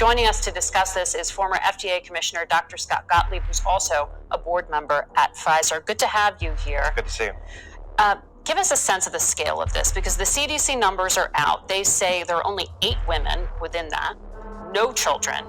Joining us to discuss this is former FDA Commissioner Dr. Scott Gottlieb, who's also a board member at Pfizer. Good to have you here. Good to see you. Give us a sense of the scale of this, because the CDC numbers are out. They say there are only 8 women within that, no children.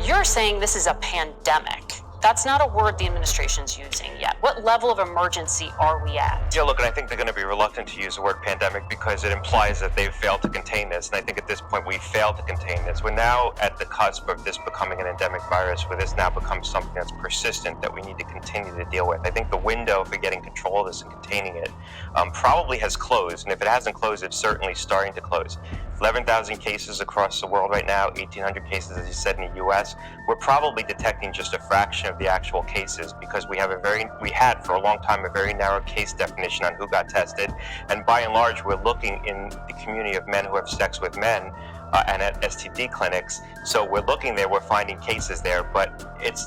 You're saying this is a pandemic. That's not a word the administration's using yet. What level of emergency are we at? Yeah, look, and I think they're going to be reluctant to use the word pandemic because it implies that they've failed to contain this. And I think at this point we failed to contain this. We're now at the cusp of this becoming an endemic virus, where this now becomes something that's persistent that we need to continue to deal with. I think the window for getting control of this and containing it probably has closed. And if it hasn't closed, it's certainly starting to close. 11,000 cases across the world right now, 1,800 cases, as you said, in the U.S. We're probably detecting just a fraction of the actual cases because we had for a long time a very narrow case definition on who got tested, and by and large we're looking in the community of men who have sex with men and at STD clinics. So we're looking there, we're finding cases there, but it's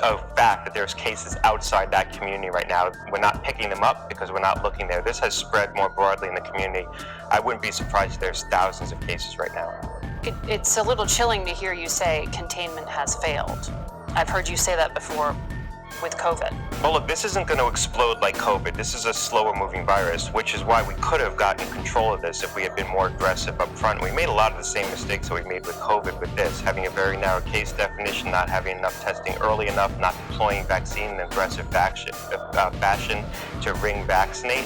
a fact that there's cases outside that community right now. We're not picking them up because we're not looking there. This has spread more broadly in the community. I wouldn't be surprised if there's thousands of cases right now. It's a little chilling to hear you say containment has failed. I've heard you say that before with COVID. Well, look, this isn't going to explode like COVID. This is a slower moving virus, which is why we could have gotten control of this if we had been more aggressive up front. We made a lot of the same mistakes that we made with COVID with this, having a very narrow case definition, not having enough testing early enough, not deploying vaccine in an aggressive fashion to ring vaccinate.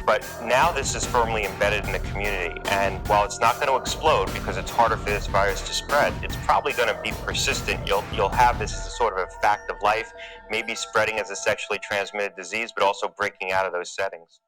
But now this is firmly embedded in the community, and while it's not going to explode because it's harder for this virus to spread, it's probably going to be persistent. You'll have this as a sort of a fact of life, maybe spreading as a sexually transmitted disease, but also breaking out of those settings.